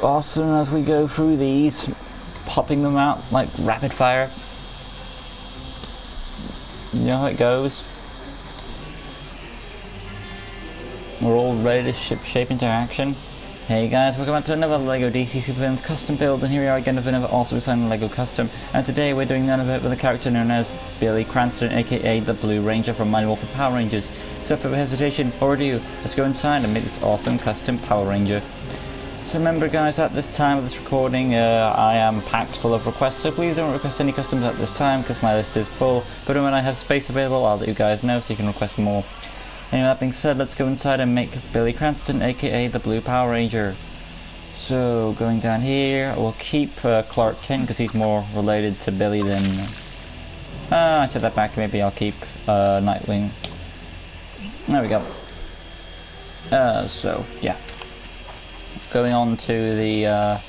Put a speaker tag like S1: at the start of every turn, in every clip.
S1: awesome as we go through these, popping them out like rapid fire. You know how it goes. We're all ready to shape into action. Hey guys, welcome back to another LEGO DC Supervillains custom build, and here we are again with another awesome exciting LEGO custom. And today we're doing none of it with a character known as Billy Cranston, aka the Blue Ranger from Mighty Morphin Power Rangers. So without hesitation or ado, let's go inside and make this awesome custom Power Ranger. So remember guys, at this time of this recording, I am packed full of requests, so please don't request any customs at this time because my list is full. But when I have space available, I'll let you guys know so you can request more. Anyway, that being said, let's go inside and make Billy Cranston, aka the Blue Power Ranger. So, going down here, we'll keep Clark Kent because he's more related to Billy than... I take that back, maybe I'll keep Nightwing. There we go. So, yeah. Going on to the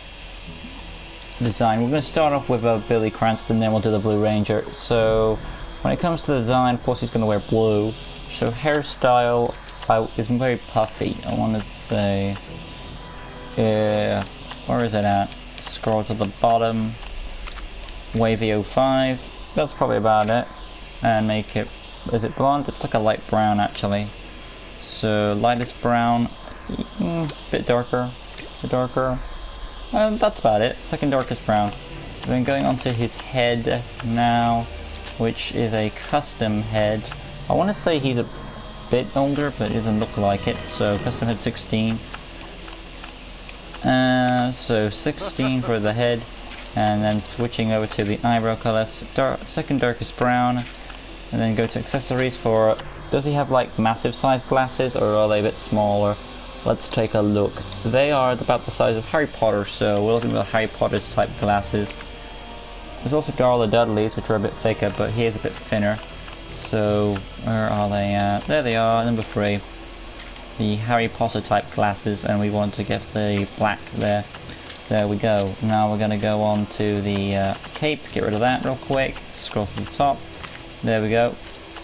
S1: design, we're going to start off with Billy Cranston, then we'll do the Blue Ranger. So, when it comes to the design, of course he's going to wear blue. So hairstyle is very puffy. I want to say, where is it at? Scroll to the bottom. Wavy 05. That's probably about it. And make it. Is it blonde? It's like a light brown actually. So lightest brown, bit darker, and that's about it. Second darkest brown. Then going on to his head now, which is a custom head. I want to say he's a bit older, but it doesn't look like it. So custom head 16. So 16 for the head, and then switching over to the eyebrow color, second darkest brown, and then go to accessories for. Does he have like massive size glasses, or are they a bit smaller? Let's take a look. They are about the size of Harry Potter, so we're looking at Harry Potter's type glasses. There's also Darla Dudley's, which are a bit thicker, but he is a bit thinner. So, where are they at? There they are, number 3. The Harry Potter type glasses, and we want to get the black there. There we go. Now we're going to go on to the cape, get rid of that real quick, scroll to the top. There we go.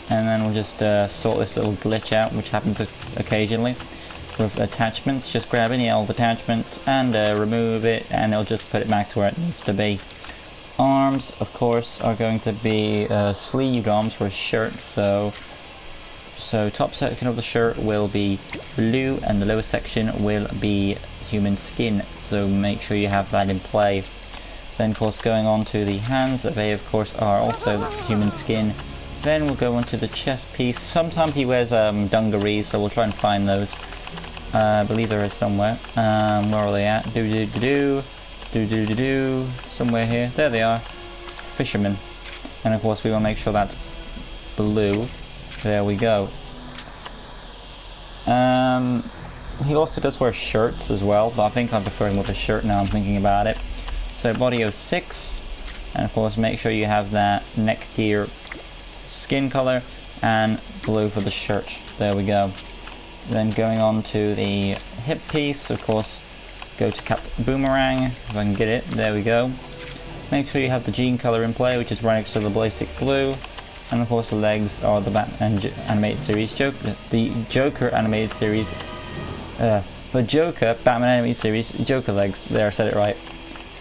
S1: And then we'll just sort this little glitch out, which happens occasionally. With attachments, just grab any old attachment and remove it, and it'll just put it back to where it needs to be. Arms, of course, are going to be sleeved arms for a shirt, so top section of the shirt will be blue and the lower section will be human skin, so make sure you have that in play. Then of course going on to the hands, they of course are also human skin. Then we'll go on to the chest piece. Sometimes he wears dungarees, so we'll try and find those. I believe there is somewhere. Where are they at? Somewhere here. There they are. Fisherman. And of course we will make sure that's blue. There we go. He also does wear shirts as well, but I think I'm preferring with a shirt now I'm thinking about it. So body 06, and of course make sure you have that neck gear skin color and blue for the shirt. There we go. Then going on to the hip piece, of course go to Captain Boomerang, if I can get it, there we go. Make sure you have the jean color in play, which is right next to the basic blue. And of course the legs are the Batman animated series the Joker animated series, Batman animated series Joker legs. There, I said it right.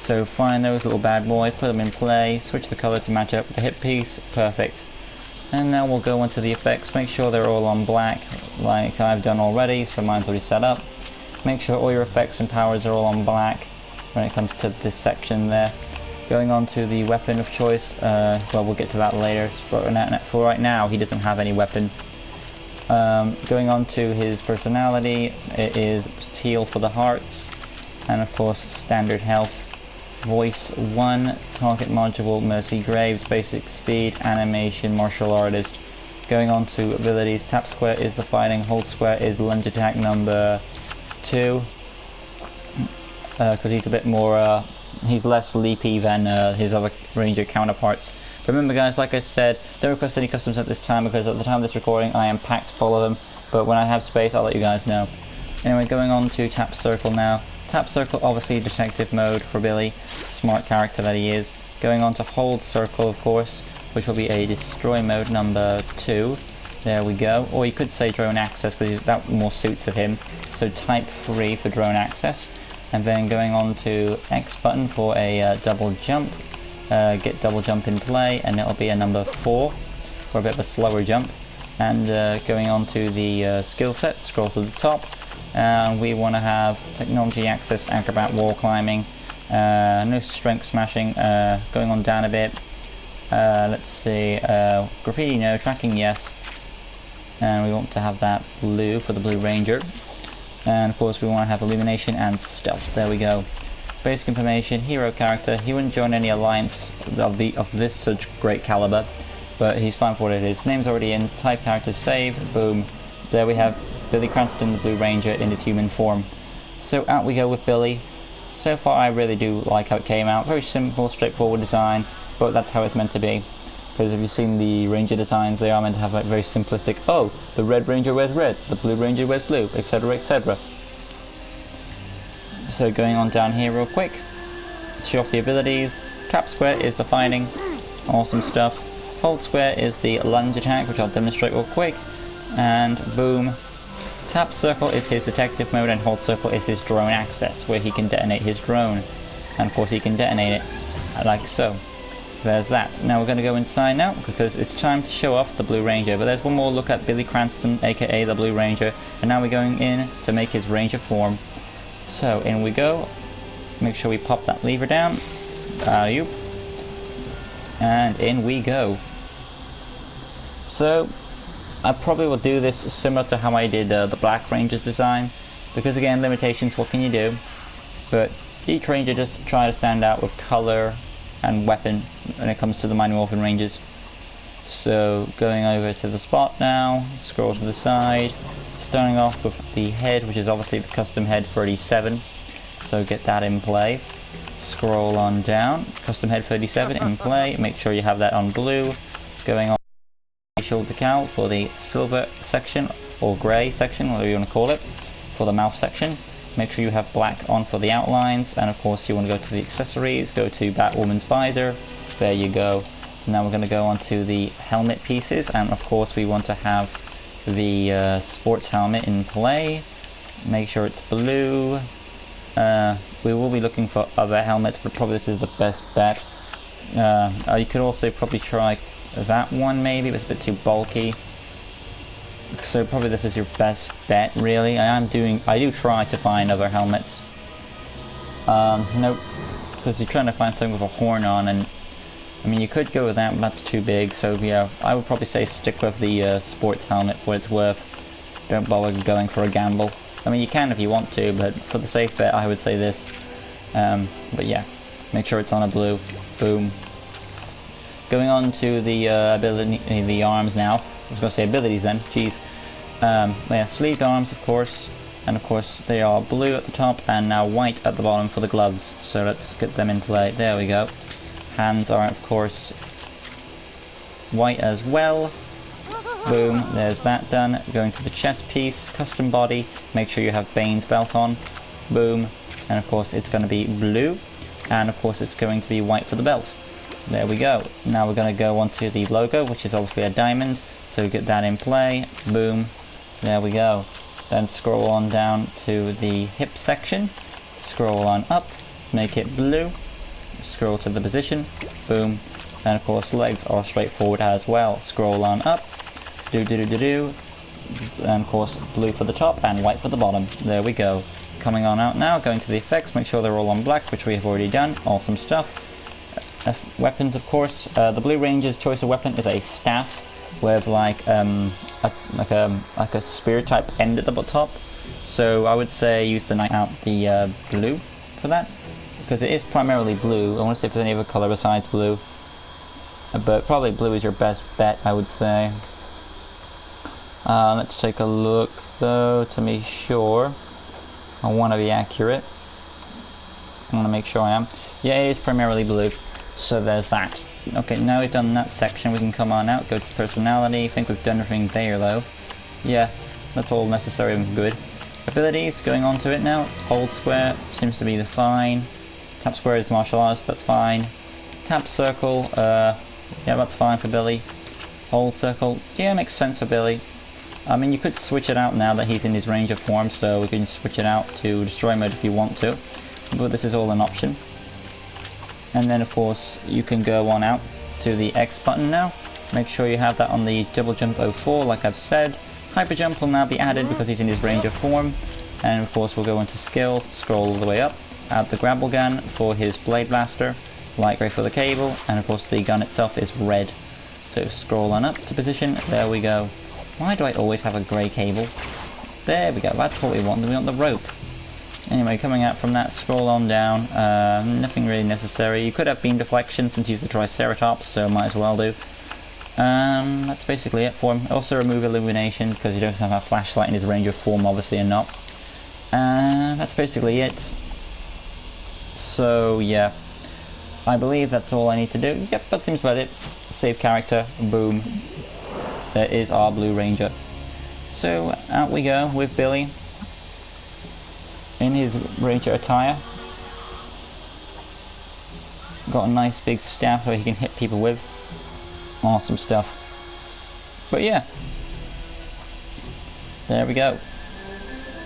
S1: So find those little bad boys, put them in play, switch the color to match up with the hip piece, perfect. And now we'll go into the effects, make sure they're all on black, like I've done already, so mine's already set up. Make sure all your effects and powers are all on black when it comes to this section there. Going on to the weapon of choice, well we'll get to that later, for right now he doesn't have any weapon. Going on to his personality, it is teal for the hearts, and of course standard health. Voice 1, target module, Mercy Graves, basic speed, animation, martial artist. Going on to abilities, tap square is the fighting, hold square is lunge attack number 2. Because he's a bit more, he's less leapy than his other ranger counterparts. Remember guys, like I said, don't request any customs at this time because at the time of this recording I am packed full of them. But when I have space I'll let you guys know. Anyway, going on to tap circle now. Tap circle, obviously detective mode for Billy, smart character that he is. Going on to hold circle of course, which will be a destroy mode number 2. There we go. Or you could say drone access because that more suits of him. So type 3 for drone access. and then going on to X button for a double jump. Get double jump in play, and it'll be a number 4 for a bit of a slower jump. And going on to the skill set, scroll to the top, and we want to have technology access, acrobat, wall climbing, no strength smashing. Going on down a bit, let's see, graffiti no, tracking yes, and we want to have that blue for the Blue Ranger, and of course we want to have illumination and stealth. There we go. Basic information: hero character. He wouldn't join any alliance of this such great caliber, but he's fine for what it is. Name's already in. Type character save. Boom. There we have Billy Cranston, the Blue Ranger, in his human form. So out we go with Billy. So far I really do like how it came out. Very simple, straightforward design, but that's how it's meant to be. Because if you've seen the Ranger designs, they are meant to have like very simplistic, oh, the Red Ranger wears red, the Blue Ranger wears blue, etc, etc. So going on down here real quick, show off the abilities. Tap square is the fighting, awesome stuff. Hold square is the lunge attack, which I'll demonstrate real quick, and boom. Tap circle is his detective mode, and hold circle is his drone access, where he can detonate his drone. And of course he can detonate it, like so. There's that. Now we're going to go inside now, because it's time to show off the Blue Ranger. But there's one more look at Billy Cranston, aka the Blue Ranger, and now we're going in to make his Ranger form. So in we go. Make sure we pop that lever down. And in we go. So I probably will do this similar to how I did the Black Ranger's design, because again, limitations, what can you do? But each Ranger just try to stand out with color and weapon when it comes to the Mighty Morphin Rangers. So going over to the spot now, scroll to the side, starting off with the head, which is obviously the custom head 37, so get that in play. Scroll on down, custom head 37 in play, make sure you have that on blue. Going on facial decal for the silver section, or grey section, whatever you want to call it, for the mouth section. Make sure you have black on for the outlines, and of course you want to go to the accessories, go to Batwoman's visor, there you go. Now we're going to go on to the helmet pieces, and of course we want to have the sports helmet in play. Make sure it's blue. We will be looking for other helmets, but probably this is the best bet. You could also probably try that one maybe, but it's a bit too bulky. So probably this is your best bet, really. I do try to find other helmets. Nope, because you're trying to find something with a horn on, and I mean you could go with that, but that's too big. So yeah, I would probably say stick with the sports helmet for what it's worth. Don't bother going for a gamble. I mean you can if you want to, but for the safe bet I would say this. But yeah, make sure it's on a blue. Boom. Going on to the the arms now. I was going to say abilities then, jeez. Yeah, sleeved arms of course, and of course they are blue at the top and now white at the bottom for the gloves. So let's get them in play. There we go. Hands are of course white as well. Boom, there's that done. Going to the chest piece, custom body, make sure you have Bane's belt on. Boom, and of course it's going to be blue, and of course it's going to be white for the belt. There we go. Now we're going to go on to the logo, which is obviously a diamond, so get that in play. Boom, there we go. Then scroll on down to the hip section, scroll on up, make it blue, scroll to the position, boom, and of course legs are straightforward as well. Scroll on up, and of course blue for the top and white for the bottom. There we go. Coming on out now, going to the effects, make sure they're all on black, which we have already done. Awesome stuff. Weapons, of course. The Blue Ranger's choice of weapon is a staff with like a spear type end at the top. So I would say use the the blue for that, because it is primarily blue. I want to see if there's any other color besides blue, but probably blue is your best bet, I would say. Let's take a look though to be sure. I want to be accurate. I want to make sure I am. Yeah, it is primarily blue. So there's that. Okay, now we've done that section, we can come on out, go to personality. I think we've done everything there though. Yeah, that's all necessary and good. Abilities, going on to it now. Hold square seems to be the fine. Tap square is martial arts, that's fine. Tap circle, yeah, that's fine for Billy. Hold circle, yeah, makes sense for Billy. I mean, you could switch it out now that he's in his Ranger form, so we can switch it out to Destroy mode if you want to. But this is all an option. And then of course you can go on out to the X button now. Make sure you have that on the double jump 04 like I've said. Hyper jump will now be added because he's in his Ranger form. And of course we'll go into skills, scroll all the way up, add the grapple gun for his blade blaster, light grey for the cable, and of course the gun itself is red. So scroll on up to position, there we go. Why do I always have a grey cable? There we go, that's what we want, we want the rope. Anyway, coming out from that, scroll on down, nothing really necessary. You could have beam deflection since he's the Triceratops, so might as well do. That's basically it for him. Also remove illumination because he doesn't have a flashlight in his Ranger form, obviously, and not. That's basically it. So yeah, I believe that's all I need to do. Yep, that seems about it. Save character, boom. There is our Blue Ranger. So out we go with Billy in his Ranger attire. Got a nice big staff so he can hit people with. Awesome stuff. But yeah, there we go.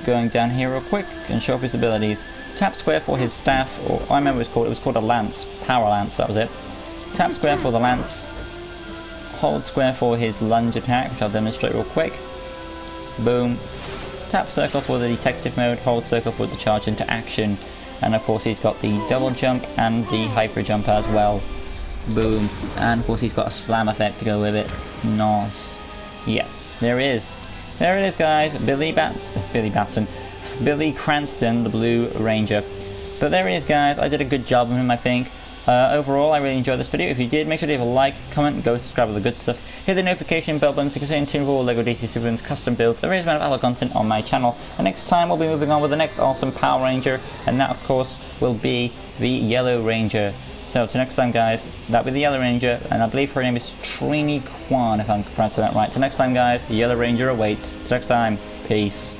S1: Going down here real quick and show off his abilities. Tap square for his staff, or I remember it was called a lance, power lance, that was it. Tap square for the lance, hold square for his lunge attack, which I'll demonstrate real quick. Boom. Tap circle for the detective mode, hold circle for the charge into action, and of course he's got the double jump and the hyper jump as well. Boom. And of course he's got a slam effect to go with it. Nice. Yeah, there it is. There it is, guys. Billy Cranston, the Blue Ranger. But there he is, guys. I did a good job of him, I think. Overall, I really enjoyed this video. If you did, make sure to leave a like, comment, go subscribe for the good stuff. Hit the notification bell button so you can stay in tune with all LEGO DC Supervillains custom builds. There is amount of other content on my channel. And next time, we'll be moving on with the next awesome Power Ranger. And that, of course, will be the Yellow Ranger. So, till next time, guys, that'll be the Yellow Ranger. And I believe her name is Trini Kwan, if I'm pronouncing that right. Till next time, guys, the Yellow Ranger awaits. Till next time, peace.